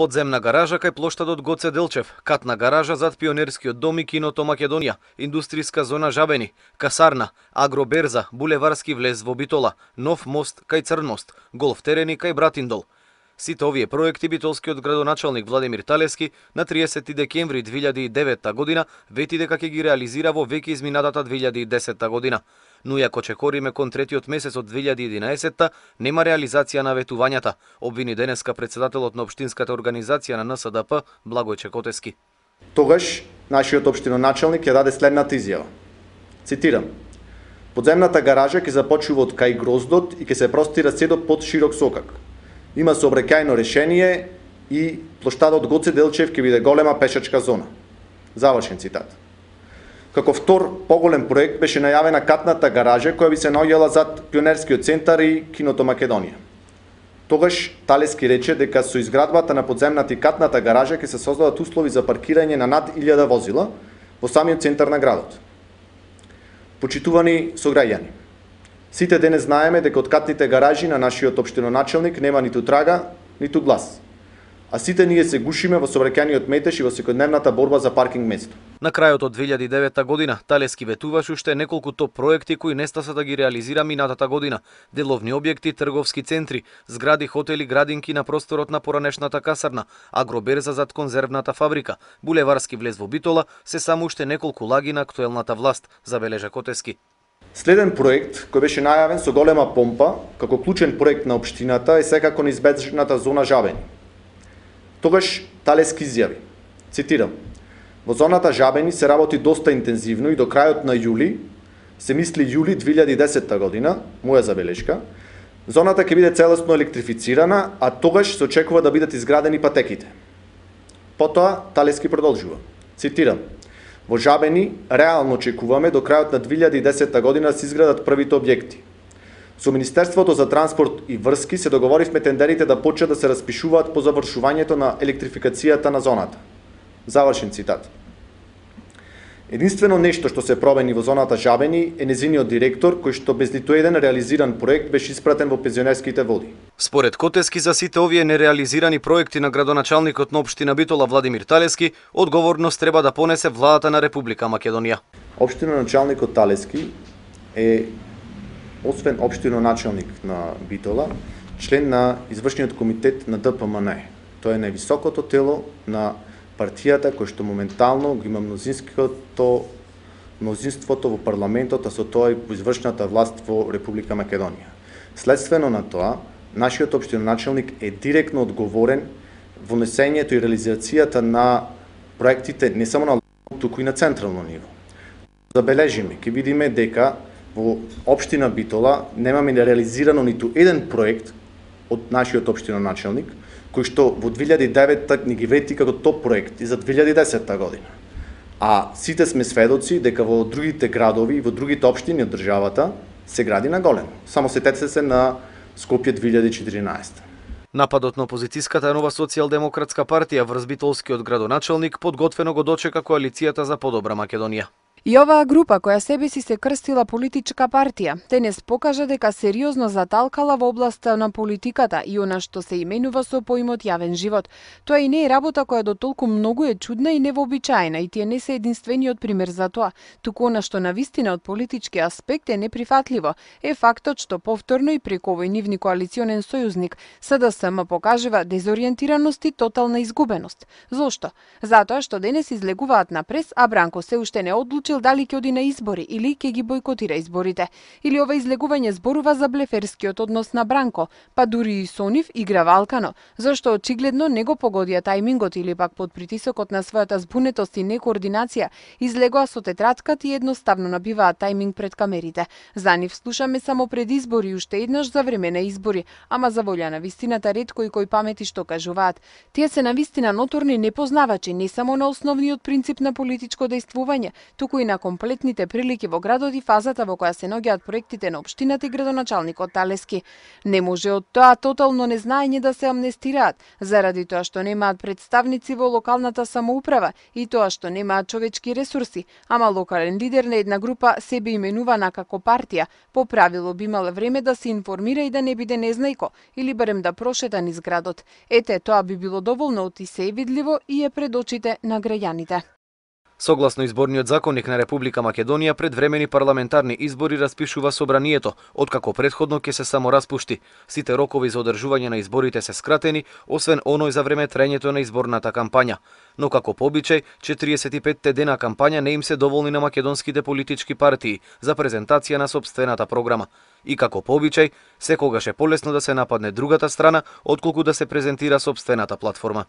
Подземна гаража кај плоштадот Гоце Делчев, катна гаража зад Пионерскиот дом и киното Македонија, индустријска зона Жабени, касарна, агроберза, булеварски влез во Битола, нов мост кај Црнмост, голф терени кај Братиндол. Сите овие проекти битолскиот градоначалник Владимир Талевски на 30 декември 2009 година вети дека ќе ги реализира во веќе изминатата 2010 година. Но иако чекориме кон третиот месец од 2011, нема реализација на ветувањата, обвини денеска председателот на општинската организација на НСДП Благој Чекотески. Тогаш нашиот општиноначалник ја даде следната изјава. Цитирам: "Подземната гаража ќе започнува од кај гроздот и ќе се простира се до под широк сокак. Има сообраќајно решение и плоштадот Гоце Делчев ќе биде голема пешачка зона." Завршен цитат. Како втор поголем проект беше најавена катната гаража која би се наоѓала зад Пионерскиот центар и киното Македонија. Тогаш Талевски рече дека со изградбата на подземната и катната гаража ќе се создадат услови за паркирање на над 1000 возила во самиот центар на градот. Почитувани сограѓани, сите денес знаеме дека од катните гаражи на нашиот општиноначалник нема ниту трага, ниту глас. А сите ние се гушиме во сообраќајниот метеж и во секојдневната борба за паркинг место. На крајот од 2009 година Талевски ветуваше уште неколку топ проекти кои не стаса да ги реализира минатата година. Деловни објекти, трговски центри, згради, хотели, градинки на просторот на поранешната касарна, агроберза зад конзервната фабрика, булеварски влез во Битола, се само уште неколку лаги на актуелната власт, забележа Котески. Следен проект кој беше најавен со голема помпа како клучен проект на општината е секако неизбежната зона Жабени. Тогаш Талевски изјави, цитирам: "Во зоната Жабени се работи доста интензивно и до крајот на јули, се мисли јули 2010 година, моја забелешка, зоната ќе биде целосно електрифицирана, а тогаш се очекува да бидат изградени патеките." Потоа Талевски продолжува, цитирам: "Во Жабени реално очекуваме до крајот на 2010 година да се изградат првите објекти. Со Министерството за транспорт и врски се договоривме тендерите да почнат да се распишуваат по завршувањето на електрификацијата на зоната." Завршен цитат. Единствено нешто што се промени во зоната Жабени е незиниот директор, кој што без ниту еден реализиран проект беше испратен во пензионерските води. Според Котески, за сите овие нереализирани проекти на градоначалникот на општина Битола Владимир Талевски, одговорност треба да понесе владата на Република Македонија. Општиноначалникот Талевски е, освен општиноначалник на Битола, член на извршниот комитет на ДПМН. Тоа е највисокото тело на партијата кој што моментално го има мнозинството во парламентот, а со тоа и во извршната власт во Република Македонија. Следствено на тоа, нашиот општиноначалник е директно одговорен во внесењето и реализацијата на проектите не само на локално, туку и на централно ниво. Забележиме, ќе видиме дека во општина Битола немаме реализирано ниту еден проект од нашиот општиноначалник, кој што во 2009 ни ги вети како топ проект и за 2010 година. А сите сме сведоци дека во другите градови и во другите општини од државата се гради на големо. Само сетете се на Скопје 2014. Нападот на опозицијската нова социјалдемократска партија врз битолскиот градоначалник подготвено го дочека коалицијата за подобра Македонија. И оваа група, која себе си се крстила политичка партија, денес покажа дека сериозно заталкала во областа на политиката и она што се именува со поимот јавен живот. Тоа и не е работа која до толку многу е чудна и невообичаена, и тие не се единствениот пример за тоа. Туку она што навистина од политички аспект е неприфатливо е фактот што повторно и преку овој нивни коалиционен сојузник СДСМ покажува дезориентираност и тотална изгубеност. Зошто? Затоа што денес излегуваат на прес, а Бранко се уште не одлучи дали ќе оди на избори или ќе ги бойкотира изборите. Или ова излегување зборува за блеферскиот однос на Бранко, па дури и со нив игра валкано, зашто очигледно не го погодија тајмингот или пак под притисокот на својата збунетост и некоординација излегоа со тетрадката и едноставно набиваат тајминг пред камерите. За нив слушаме само пред избори и уште еднаш за време на избори, ама за волја на вистината ретко и кои памети што кажуваат. Тие се на вистина ноторни непознавачи не само на основниот принцип на политичко дејствување, туку и на комплетните прилики во градот и фазата во која се наоѓаат проектите на општината и градоначалникот Талески. Не може од тоа тотално незнаење да се амнестираат, заради тоа што немаат представници во локалната самоуправа и тоа што немаат човечки ресурси, ама локален лидер на една група себе именувана како партија, по правило би имал време да се информира и да не биде незнајко, или барем да прошета низ градот. Ете, тоа би било доволно оти се е видливо и е пред очите на граѓаните. Согласно изборниот законник на Република Македонија, предвремени парламентарни избори распишува собранието, откако претходно ќе се само распушти. Сите рокови за одржување на изборите се скратени, освен оној за време траењето на изборната кампања. Но како по обичај, 45 дена кампања не им се доволни на македонските политички партии за презентација на сопствената програма. И како по обичај, секогаш е полесно да се нападне другата страна, отколку да се презентира сопствената платформа.